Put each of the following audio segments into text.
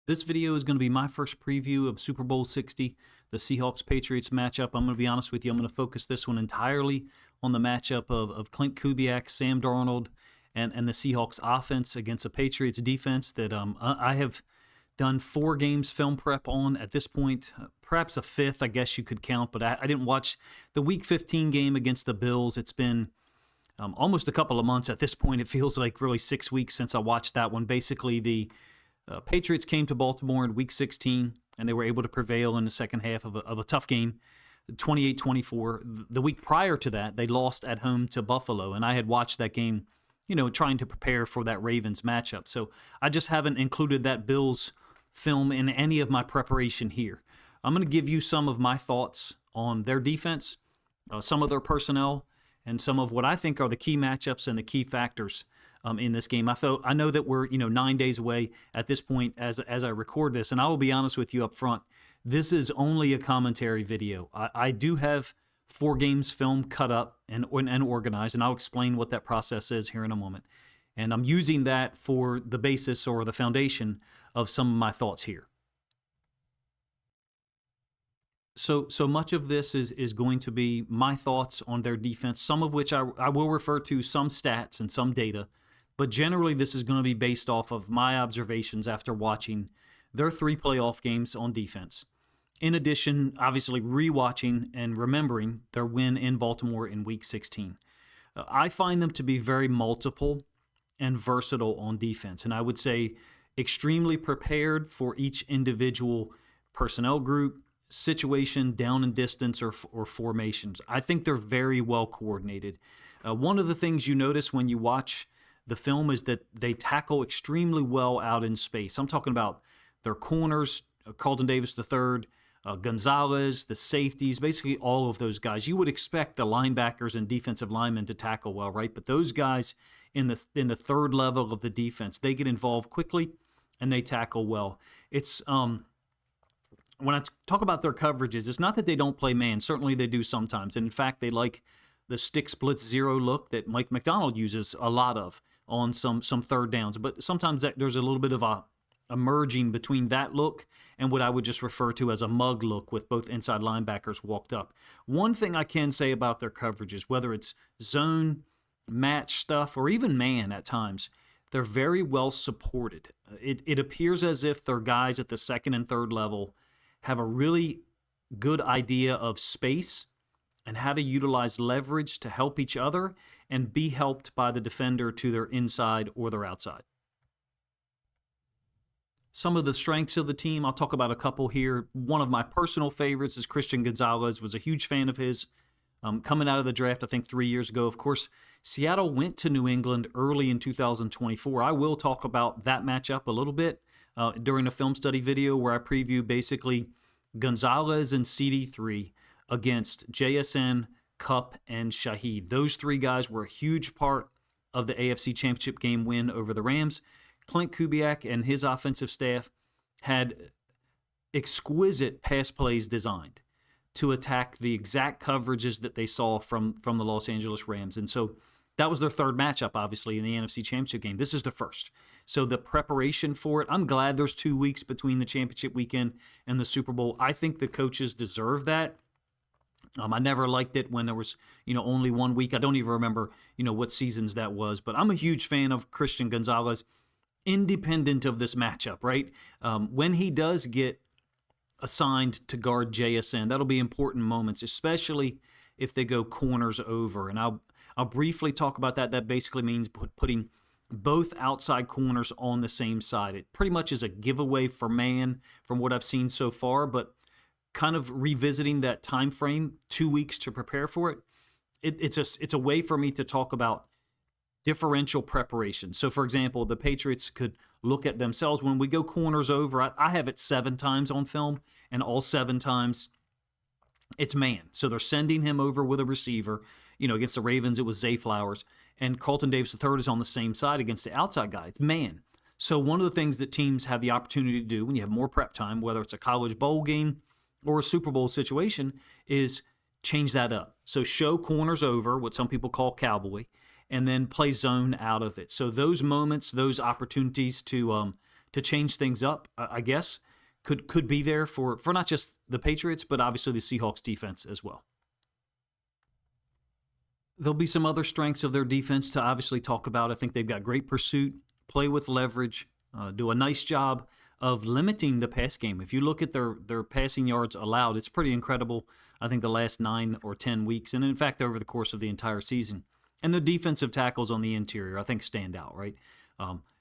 This video is going to be my first preview of Super Bowl 60, the Seahawks-Patriots matchup. I'm going to be honest with you, I'm going to focus this one entirely on the matchup of Klint Kubiak, Sam Darnold, and the Seahawks offense against a Patriots defense that I have done 4 games film prep on at this point, perhaps a 5th, I guess you could count, but I didn't watch the Week 15 game against the Bills. It's been almost a couple of months at this point. It feels like really 6 weeks since I watched that one. Basically, the Patriots came to Baltimore in Week 16, and they were able to prevail in the second half of a tough game, 28-24. The week prior to that, they lost at home to Buffalo, and I had watched that game, trying to prepare for that Ravens matchup. So I just haven't included that Bills film in any of my preparation here. I'm going to give you some of my thoughts on their defense, some of their personnel, and some of what I think are the key matchups and the key factors in this game. I know that we're 9 days away at this point as I record this, and I will be honest with you up front. This is only a commentary video. I do have 4 games film cut up and organized, and I'll explain what that process is here in a moment. And I'm using that for the basis or the foundation of some of my thoughts here. So much of this is going to be my thoughts on their defense, some of which I will refer to some stats and some data, but generally this is going to be based off of my observations after watching their 3 playoff games on defense. In addition, obviously rewatching and remembering their win in Baltimore in Week 16. I find them to be very multiple and versatile on defense, and I would say extremely prepared for each individual personnel group, situation, down and distance, or formations. I think they're very well coordinated. One of the things you notice when you watch the film is that they tackle extremely well out in space. I'm talking about their corners, Carlton Davis III, Gonzalez, the safeties, basically all of those guys. You would expect the linebackers and defensive linemen to tackle well, right? But those guys in the third level of the defense, they get involved quickly and they tackle well. It's when I talk about their coverages, it's not that they don't play man. Certainly they do sometimes. And in fact, they like the stick splits zero look that Mike McDonald uses a lot of on some third downs. But sometimes there's a little bit of a merging between that look and what I would just refer to as a mug look with both inside linebackers walked up. One thing I can say about their coverages, whether it's zone, match stuff, or even man at times, they're very well supported. It appears as if their guys at the second and third level have a really good idea of space and how to utilize leverage to help each other and be helped by the defender to their inside or their outside. Some of the strengths of the team, I'll talk about a couple here. One of my personal favorites is Christian Gonzalez. Was a huge fan of his coming out of the draft, I think 3 years ago. Of course, Seattle went to New England early in 2024. I will talk about that matchup a little bit during a film study video where I preview basically Gonzalez and CD3 against JSN, Kupp, and Shaheed. Those 3 guys were a huge part of the AFC Championship game win over the Rams. Klint Kubiak and his offensive staff had exquisite pass plays designed to attack the exact coverages that they saw from the Los Angeles Rams. And so that was their third matchup, obviously, in the NFC Championship game. This is the first. So the preparation for it, I'm glad there's 2 weeks between the championship weekend and the Super Bowl. I think the coaches deserve that. I never liked it when there was, only 1 week. I don't even remember, what seasons that was. But I'm a huge fan of Christian Gonzalez, independent of this matchup, right? When he does get assigned to guard JSN, that'll be important moments, especially if they go corners over. And I'll briefly talk about that. That basically means putting both outside corners on the same side. It pretty much is a giveaway for man from what I've seen so far, but kind of revisiting that time frame, 2 weeks to prepare for it. It's a way for me to talk about differential preparation. So, for example, the Patriots could look at themselves. When we go corners over, I have it 7 times on film, and all 7 times it's man. So they're sending him over with a receiver. Against the Ravens, it was Zay Flowers. And Carlton Davis III is on the same side against the outside guy. It's man. So one of the things that teams have the opportunity to do when you have more prep time, whether it's a college bowl game or a Super Bowl situation, is change that up. So show corners over, what some people call cowboy, and then play zone out of it. So those moments, those opportunities to to change things up, I guess, could be there for not just the Patriots, but obviously the Seahawks defense as well. There'll be some other strengths of their defense to obviously talk about. I think they've got great pursuit, play with leverage, do a nice job of limiting the pass game. If you look at their passing yards allowed, it's pretty incredible. I think the last 9 or 10 weeks, and in fact over the course of the entire season. And the defensive tackles on the interior, I think, stand out, right?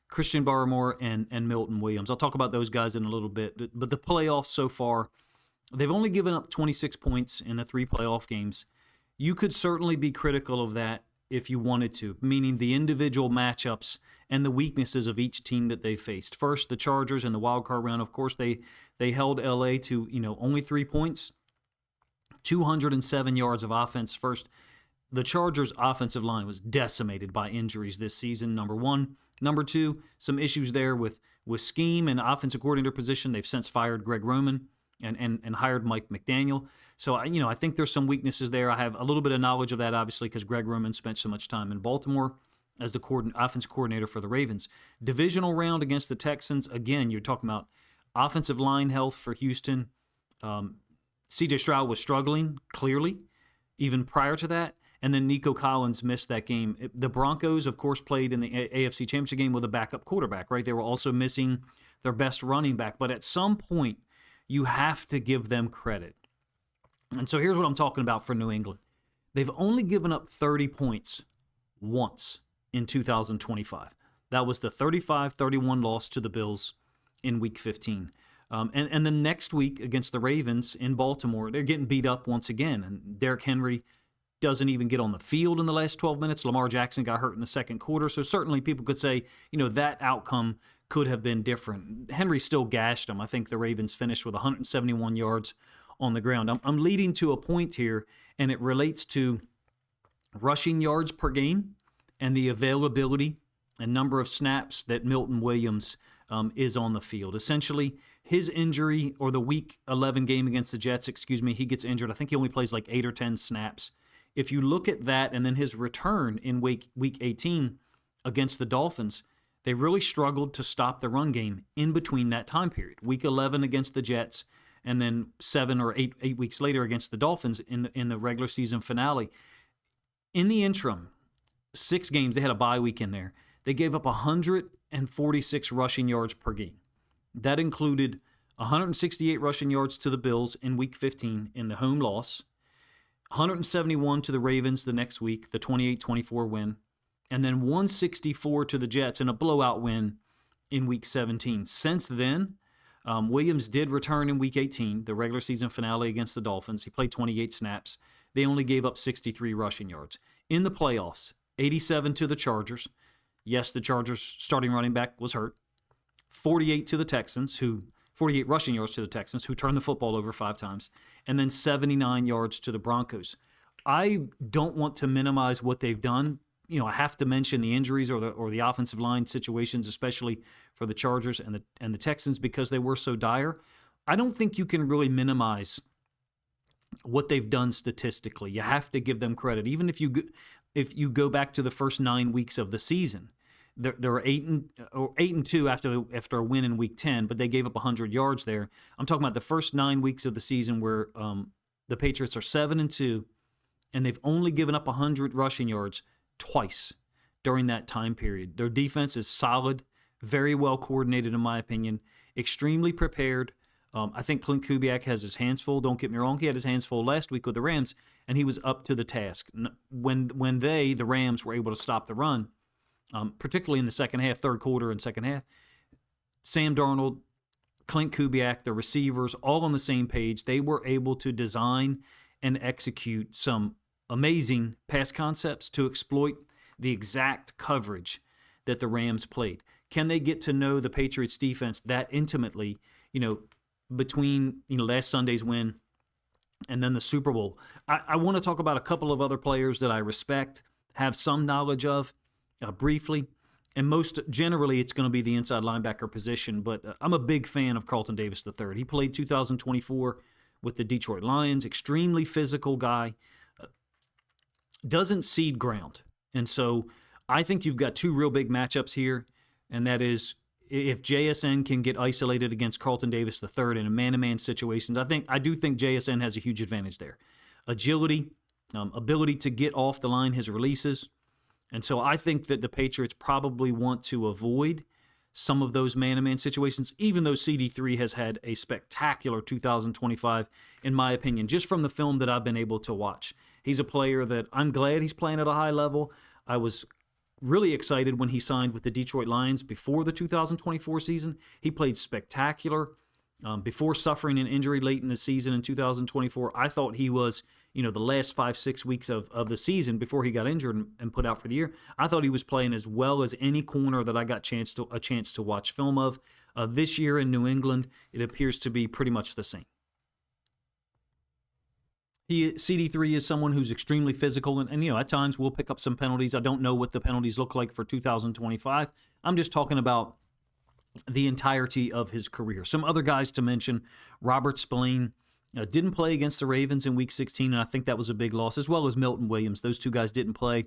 Christian Barmore and Milton Williams. I'll talk about those guys in a little bit. But the playoffs so far, they've only given up 26 points in the 3 playoff games. You could certainly be critical of that if you wanted to, meaning the individual matchups and the weaknesses of each team that they faced. First, the Chargers in the wild card round. Of course, they held LA to only 3 points, 207 yards of offense. First, the Chargers' offensive line was decimated by injuries this season, number one. Number two, some issues there with scheme and offensive coordinator position. They've since fired Greg Roman and hired Mike McDaniel. So, I think there's some weaknesses there. I have a little bit of knowledge of that, obviously, because Greg Roman spent so much time in Baltimore as the offensive coordinator for the Ravens. Divisional round against the Texans. Again, you're talking about offensive line health for Houston. C.J. Stroud was struggling, clearly, even prior to that. And then Nico Collins missed that game. The Broncos, of course, played in the AFC Championship game with a backup quarterback, right? They were also missing their best running back. But at some point, you have to give them credit. And so here's what I'm talking about for New England. They've only given up 30 points once in 2025. That was the 35-31 loss to the Bills in Week 15. And the next week against the Ravens in Baltimore, they're getting beat up once again. And Derrick Henry doesn't even get on the field in the last 12 minutes. Lamar Jackson got hurt in the second quarter. So certainly people could say, that outcome could have been different. Henry still gashed them. I think the Ravens finished with 171 yards on the ground. I'm leading to a point here, and it relates to rushing yards per game and the availability and number of snaps that Milton Williams is on the field. Essentially, his injury, or the Week 11 game against the Jets, he gets injured. I think he only plays like 8 or 10 snaps. If you look at that and then his return in Week 18 against the Dolphins, they really struggled to stop the run game in between that time period. Week 11 against the Jets, and then 7 or 8 weeks later against the Dolphins in the regular season finale. In the interim, 6 games, they had a bye week in there. They gave up 146 rushing yards per game. That included 168 rushing yards to the Bills in Week 15 in the home loss, 171 to the Ravens the next week, the 28-24 win, and then 164 to the Jets in a blowout win in Week 17. Since then, Williams did return in Week 18, the regular season finale against the Dolphins. He played 28 snaps. They only gave up 63 rushing yards. In the playoffs, 87 to the Chargers. Yes, the Chargers' starting running back was hurt. 48 rushing yards to the Texans, who turned the football over 5 times, and then 79 yards to the Broncos. I don't want to minimize what they've done. I have to mention the injuries or the offensive line situations, especially for the Chargers and the Texans, because they were so dire. I don't think you can really minimize what they've done statistically. You have to give them credit, even if you go back to the first 9 weeks of the season. They're 8-2 after a win in Week 10, but they gave up 100 yards there. I'm talking about the first 9 weeks of the season where the Patriots are 7-2, and they've only given up 100 rushing yards twice during that time period. Their defense is solid, very well coordinated in my opinion, extremely prepared. I think Klint Kubiak has his hands full. Don't get me wrong, he had his hands full last week with the Rams, and he was up to the task. When the Rams, were able to stop the run, particularly in the second half, third quarter and second half, Sam Darnold, Klint Kubiak, the receivers, all on the same page. They were able to design and execute some amazing pass concepts to exploit the exact coverage that the Rams played. Can they get to know the Patriots defense that intimately, between last Sunday's win and then the Super Bowl? I want to talk about a couple of other players that I respect, have some knowledge of, briefly, and most generally it's going to be the inside linebacker position, but I'm a big fan of Carlton Davis III. He played 2024 with the Detroit Lions, extremely physical guy, doesn't cede ground. And so I think you've got 2 real big matchups here, and that is if JSN can get isolated against Carlton Davis III in a man-to-man situations, I do think JSN has a huge advantage there. Agility, ability to get off the line, his releases. And so I think that the Patriots probably want to avoid some of those man-to-man situations, even though CD3 has had a spectacular 2025, in my opinion, just from the film that I've been able to watch. He's a player that I'm glad he's playing at a high level. I was really excited when he signed with the Detroit Lions before the 2024 season. He played spectacular. Before suffering an injury late in the season in 2024, I thought he was, the last 5-6 weeks of the season before he got injured and put out for the year, I thought he was playing as well as any corner that I got a chance to watch film of. This year in New England, it appears to be pretty much the same. CD3 is someone who's extremely physical, and at times will pick up some penalties. I don't know what the penalties look like for 2025. I'm just talking about the entirety of his career. Some other guys to mention: Robert Spillane didn't play against the Ravens in Week 16, and I think that was a big loss, as well as Milton Williams. Those two guys didn't play.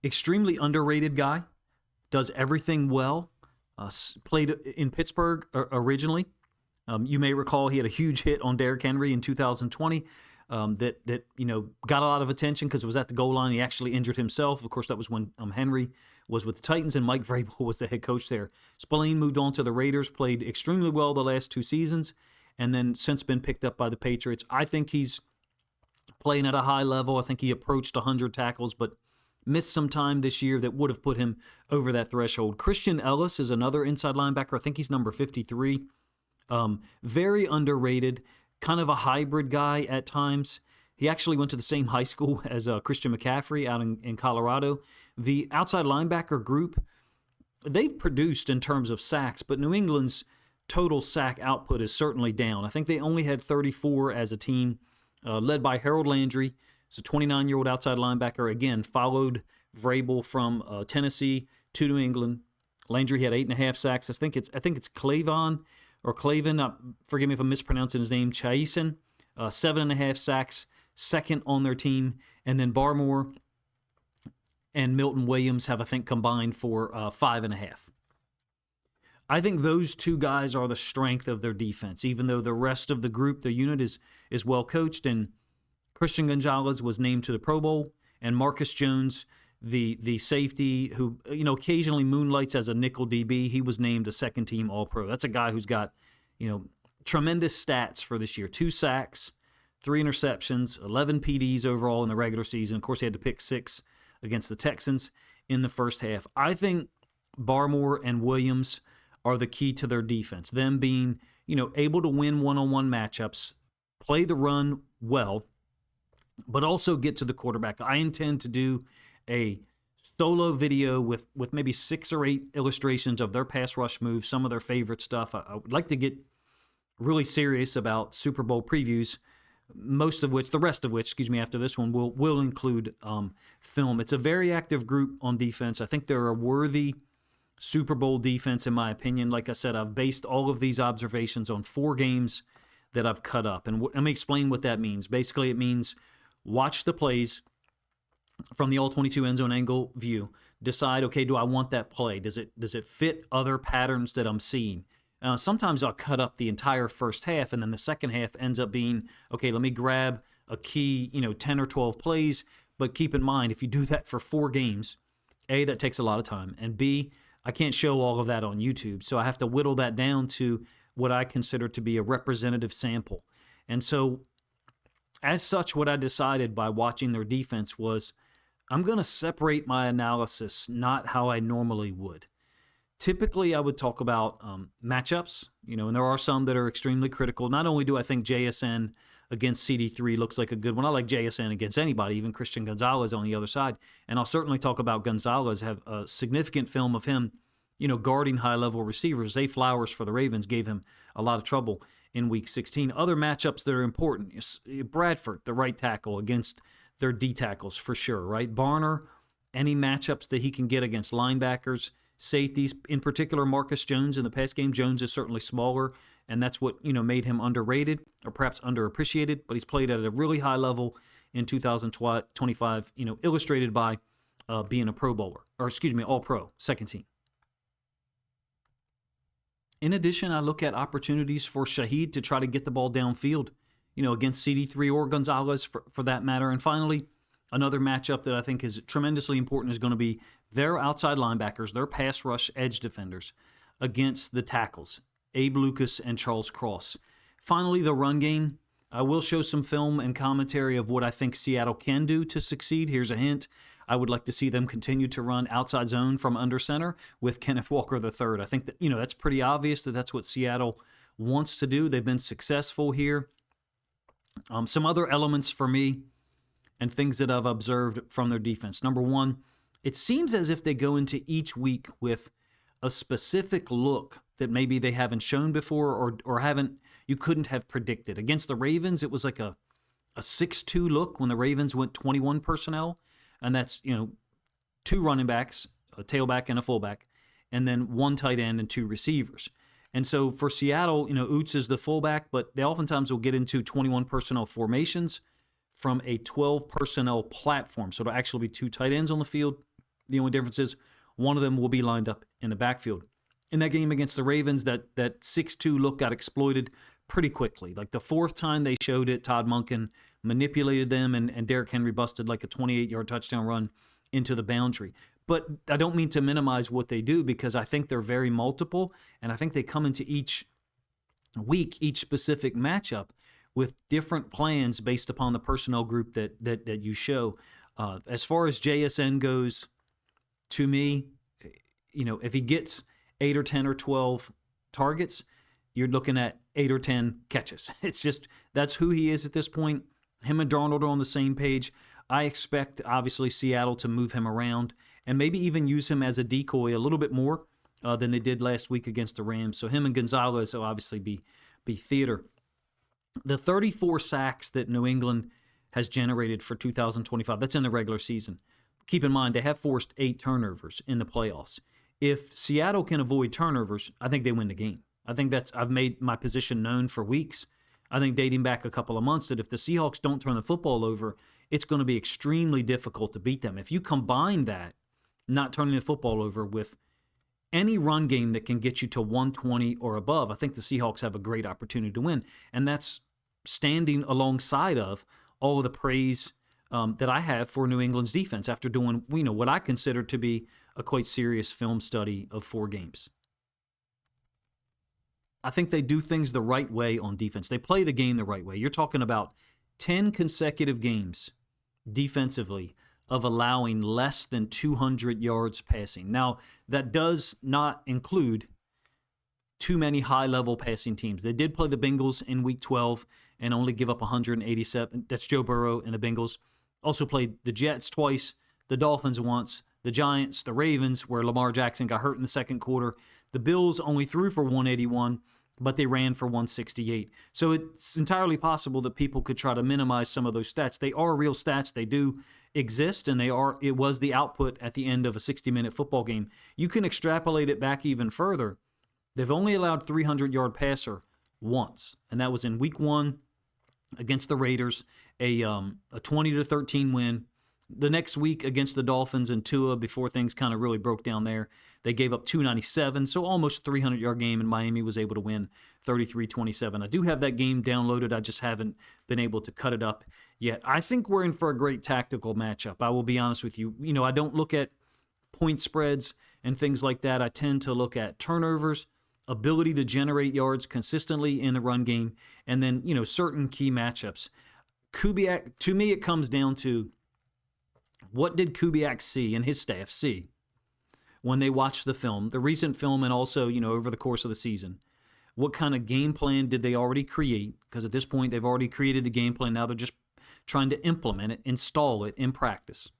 Extremely underrated guy, does everything well. Played in Pittsburgh originally. You may recall he had a huge hit on Derrick Henry in 2020 that got a lot of attention because it was at the goal line. He actually injured himself. Of course, that was when Henry was with the Titans and Mike Vrabel was the head coach there. Spillane moved on to the Raiders, played extremely well the last 2 seasons, and then since been picked up by the Patriots. I think he's playing at a high level. I think he approached 100 tackles, but missed some time this year that would have put him over that threshold. Christian Ellis is another inside linebacker. I think he's number 53. Very underrated, kind of a hybrid guy at times. He actually went to the same high school as Christian McCaffrey out in Colorado. The outside linebacker group, they've produced in terms of sacks, but New England's total sack output is certainly down. I think they only had 34 as a team, led by Harold Landry. He's a 29-year-old outside linebacker. Again, followed Vrabel from Tennessee to New England. Landry had 8.5 sacks. I think it's Clavon. Or Clavin, forgive me if I'm mispronouncing his name, Chaisen, 7.5 sacks, second on their team. And then Barmore and Milton Williams have, I think, combined for 5.5. I think those two guys are the strength of their defense, even though the rest of the group, the unit, is well coached. And Christian Gonzalez was named to the Pro Bowl, and Marcus Jones, the safety who occasionally moonlights as a nickel DB, he was named a second-team All-Pro. That's a guy who's got tremendous stats for this year: 2 sacks, 3 interceptions, 11 PDs overall in the regular season. Of course, he had to pick 6 against the Texans in the first half. I think Barmore and Williams are the key to their defense. Them being able to win one-on-one matchups, play the run well, but also get to the quarterback. I intend to do a solo video with maybe 6 or 8 illustrations of their pass rush moves, some of their favorite stuff. I would like to get really serious about Super Bowl previews, the rest of which, after this one, will include film. It's a very active group on defense. I think they're a worthy Super Bowl defense, in my opinion. Like I said, I've based all of these observations on 4 games that I've cut up. And let me explain what that means. Basically, it means watch the plays from the all-22 end zone angle view, decide, okay, do I want that play? Does it fit other patterns that I'm seeing? Sometimes I'll cut up the entire first half, and then the second half ends up being, okay, let me grab a key, 10 or 12 plays. But keep in mind, if you do that for 4 games, A, that takes a lot of time, and B, I can't show all of that on YouTube, so I have to whittle that down to what I consider to be a representative sample. And so, as such, what I decided by watching their defense was, I'm going to separate my analysis not how I normally would. Typically, I would talk about matchups, and there are some that are extremely critical. Not only do I think JSN against CD3 looks like a good one, I like JSN against anybody, even Christian Gonzalez on the other side. And I'll certainly talk about Gonzalez, have a significant film of him, guarding high-level receivers. Zay Flowers for the Ravens gave him a lot of trouble in Week 16. Other matchups that are important, Bradford, the right tackle, against their D tackles for sure, right? Barner, any matchups that he can get against linebackers, safeties, in particular Marcus Jones in the pass game. Jones is certainly smaller, and that's what made him underrated or perhaps underappreciated, but he's played at a really high level in 2025, illustrated by being a Pro Bowler, or All-Pro, second team. In addition, I look at opportunities for Shaheed to try to get the ball downfield, against CD3 or Gonzalez for that matter. And finally, another matchup that I think is tremendously important is going to be their outside linebackers, their pass rush edge defenders against the tackles, Abe Lucas and Charles Cross. Finally, the run game. I will show some film and commentary of what I think Seattle can do to succeed. Here's a hint. I would like to see them continue to run outside zone from under center with Kenneth Walker III. I think that, that's pretty obvious that that's what Seattle wants to do. They've been successful here. Some other elements for me and things that I've observed from their defense. Number one, it seems as if they go into each week with a specific look that maybe they haven't shown before or you couldn't have predicted. Against the Ravens, it was like a 6-2 look when the Ravens went 21 personnel, and that's, 2 running backs, a tailback and a fullback, and then 1 tight end and 2 receivers. And so for Seattle, Oots is the fullback, but they oftentimes will get into 21 personnel formations from a 12 personnel platform. So it'll actually be 2 tight ends on the field. The only difference is one of them will be lined up in the backfield. In that game against the Ravens, that 6-2 look got exploited pretty quickly. Like the 4th time they showed it, Todd Monken manipulated them, and Derrick Henry busted like a 28-yard touchdown run into the boundary. But I don't mean to minimize what they do, because I think they're very multiple, and I think they come into each week, each specific matchup, with different plans based upon the personnel group that you show. As far as JSN goes, to me, if he gets 8 or 10 or 12 targets, you're looking at 8 or 10 catches. It's just, that's who he is at this point. Him and Darnold are on the same page. I expect, obviously, Seattle to move him around and maybe even use him as a decoy a little bit more than they did last week against the Rams. So him and Gonzalez will obviously be theater. The 34 sacks that New England has generated for 2025, that's in the regular season. Keep in mind, they have forced 8 turnovers in the playoffs. If Seattle can avoid turnovers, I think they win the game. I think I've made my position known for weeks. I think dating back a couple of months that if the Seahawks don't turn the football over, it's going to be extremely difficult to beat them. If you combine that, not turning the football over, with any run game that can get you to 120 or above, I think the Seahawks have a great opportunity to win. And that's standing alongside of all of the praise that I have for New England's defense after doing, what I consider to be a quite serious film study of 4 games. I think they do things the right way on defense. They play the game the right way. You're talking about 10 consecutive games defensively of allowing less than 200 yards passing. Now, that does not include too many high-level passing teams. They did play the Bengals in Week 12 and only give up 187. That's Joe Burrow and the Bengals. Also played the Jets twice, the Dolphins once, the Giants, the Ravens, where Lamar Jackson got hurt in the second quarter. The Bills only threw for 181, but they ran for 168. So it's entirely possible that people could try to minimize some of those stats. They are real stats. They do exist, and it was the output at the end of a 60-minute football game. You can extrapolate it back even further. They've only allowed 300-yard passer once, and that was in Week 1 against the Raiders, a 20-13 win. The next week against the Dolphins and Tua, before things kind of really broke down there, they gave up 297, so almost a 300-yard game, and Miami was able to win 33-27. I do have that game downloaded. I just haven't been able to cut it up yet. I think we're in for a great tactical matchup. I will be honest with you. I don't look at point spreads and things like that. I tend to look at turnovers, ability to generate yards consistently in the run game, and then, certain key matchups. Kubiak, to me, it comes down to, what did Kubiak see and his staff see when they watched the film, the recent film, and also, over the course of the season? What kind of game plan did they already create? Because at this point, they've already created the game plan. Now they're just trying to implement it, install it in practice.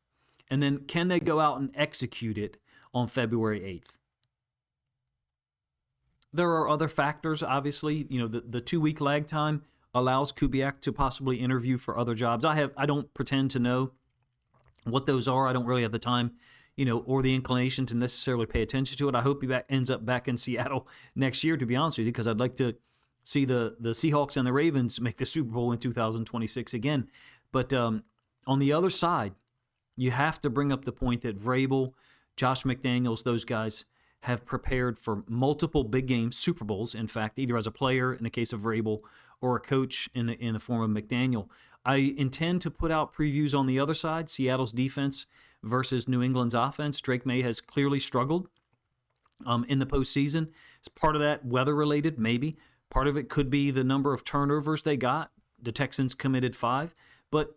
And then can they go out and execute it on February 8th? There are other factors, obviously. The 2-week lag time allows Kubiak to possibly interview for other jobs. I don't pretend to know what those are. I don't really have the time, or the inclination to necessarily pay attention to it. I hope he ends up back in Seattle next year, to be honest with you, because I'd like to see the Seahawks and the Ravens make the Super Bowl in 2026 again. But on the other side, you have to bring up the point that Vrabel, Josh McDaniels, those guys have prepared for multiple big games, Super Bowls, in fact, either as a player in the case of Vrabel or a coach in the form of McDaniel. I intend to put out previews on the other side, Seattle's defense versus New England's offense. Drake May has clearly struggled in the postseason. Is part of that weather-related? Maybe. Part of it could be the number of turnovers they got. The Texans committed 5. But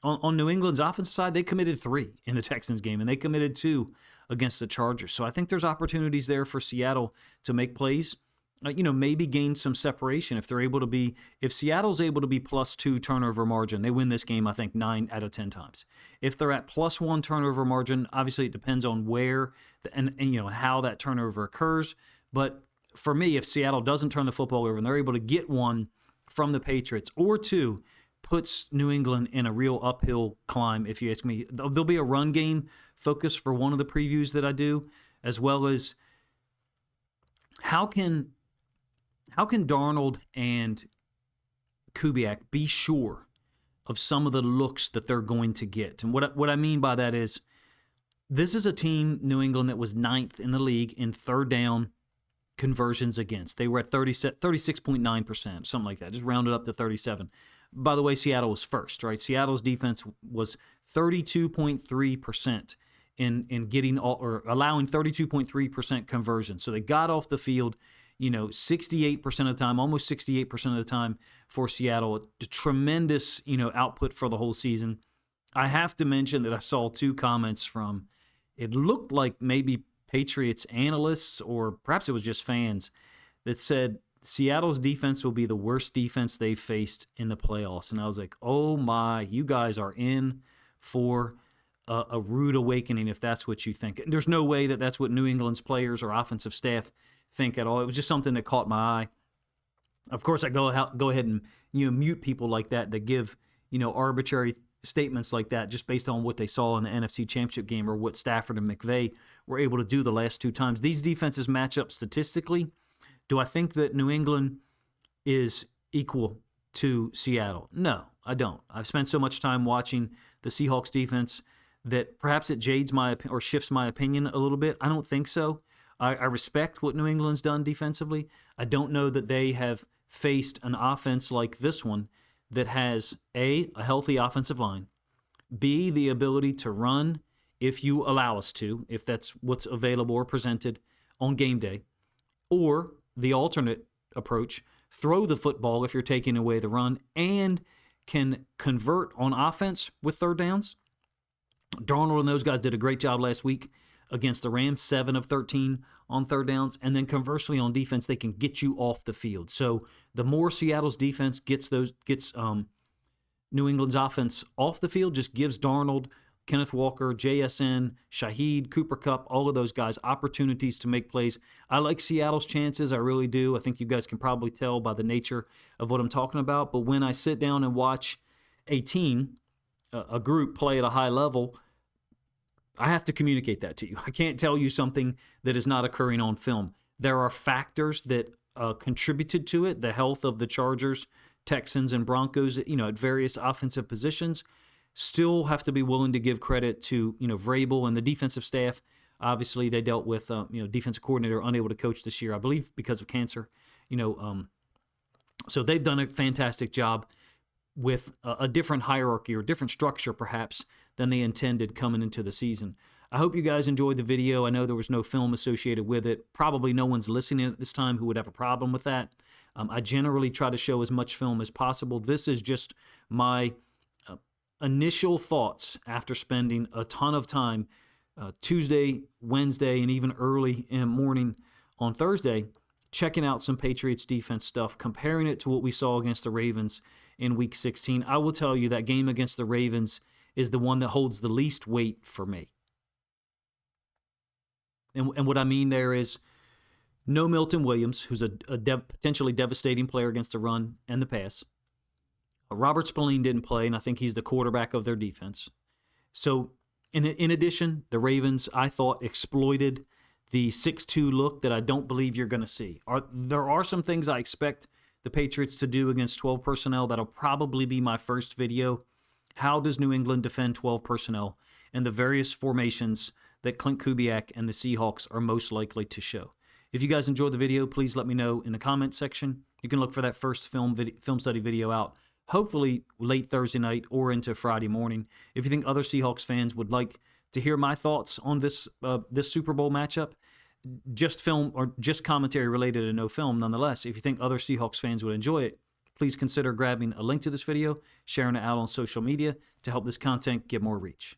on New England's offensive side, they committed 3 in the Texans game, and they committed 2 against the Chargers. So I think there's opportunities there for Seattle to make plays, maybe gain some separation if Seattle's able to be +2 turnover margin, they win this game, I think, 9 out of 10 times. If they're at +1 turnover margin, obviously it depends on where and how that turnover occurs. But for me, if Seattle doesn't turn the football over and they're able to get 1 from the Patriots or 2, puts New England in a real uphill climb, if you ask me. There'll be a run game focus for one of the previews that I do, as well as how can Darnold and Kubiak be sure of some of the looks that they're going to get? And what I mean by that is, this is a team, New England, that was 9th in the league in third down conversions against. They were at 36.9%, something like that, just rounded up to 37. By the way, Seattle was first, right? Seattle's defense was 32.3% in getting or allowing 32.3% conversion. So they got off the field 68% of the time, almost 68% of the time for Seattle. A tremendous, output for the whole season. I have to mention that I saw 2 comments from, it looked like maybe Patriots analysts, or perhaps it was just fans, that said Seattle's defense will be the worst defense they've faced in the playoffs. And I was like, oh my, you guys are in for a rude awakening if that's what you think. There's no way that that's what New England's players or offensive staff think at all. It was just something that caught my eye. Of course, I go ahead and mute people like that give arbitrary statements like that just based on what they saw in the NFC Championship game or what Stafford and McVay were able to do the last 2 times. These defenses match up statistically. Do I think that New England is equal to Seattle? No, I don't. I've spent so much time watching the Seahawks defense that perhaps it jades or shifts my opinion a little bit. I don't think so. I respect what New England's done defensively. I don't know that they have faced an offense like this one that has a healthy offensive line, B, the ability to run if you allow us to, if that's what's available or presented on game day, or the alternate approach, throw the football if you're taking away the run, and can convert on offense with third downs. Darnold and those guys did a great job last week against the Rams, 7 of 13 on third downs. And then conversely on defense, they can get you off the field. So the more Seattle's defense gets New England's offense off the field, just gives Darnold, Kenneth Walker, JSN, Shaheed, Cooper Kupp, all of those guys opportunities to make plays. I like Seattle's chances. I really do. I think you guys can probably tell by the nature of what I'm talking about. But when I sit down and watch a team, a group play at a high level, I have to communicate that to you. I can't tell you something that is not occurring on film. There are factors that contributed to it, the health of the Chargers, Texans, and Broncos, at various offensive positions. Still have to be willing to give credit to, Vrabel and the defensive staff. Obviously, they dealt with, defensive coordinator unable to coach this year, I believe, because of cancer. So they've done a fantastic job with a different hierarchy or different structure, perhaps, than they intended coming into the season. I hope you guys enjoyed the video. I know there was no film associated with it. Probably no one's listening at this time who would have a problem with that. I generally try to show as much film as possible. This is just my initial thoughts after spending a ton of time Tuesday, Wednesday, and even early in the morning on Thursday checking out some Patriots defense stuff, comparing it to what we saw against the Ravens in Week 16. I will tell you that game against the Ravens is the one that holds the least weight for me. And what I mean there is no Milton Williams, who's a potentially devastating player against the run and the pass. Robert Spillane didn't play, and I think he's the quarterback of their defense. So in addition, the Ravens, I thought, exploited the 6-2 look that I don't believe you're going to see. There are some things I expect the Patriots to do against 12 personnel. That'll probably be my first video. How does New England defend 12 personnel and the various formations that Klint Kubiak and the Seahawks are most likely to show. If you guys enjoyed the video, please let me know in the comments section. You can look for that first film study video out hopefully late Thursday night or into Friday morning. If you think other Seahawks fans would like to hear my thoughts on this Super Bowl matchup, just film or just commentary related to no film nonetheless, if you think other Seahawks fans would enjoy it, please consider grabbing a link to this video, sharing it out on social media to help this content get more reach.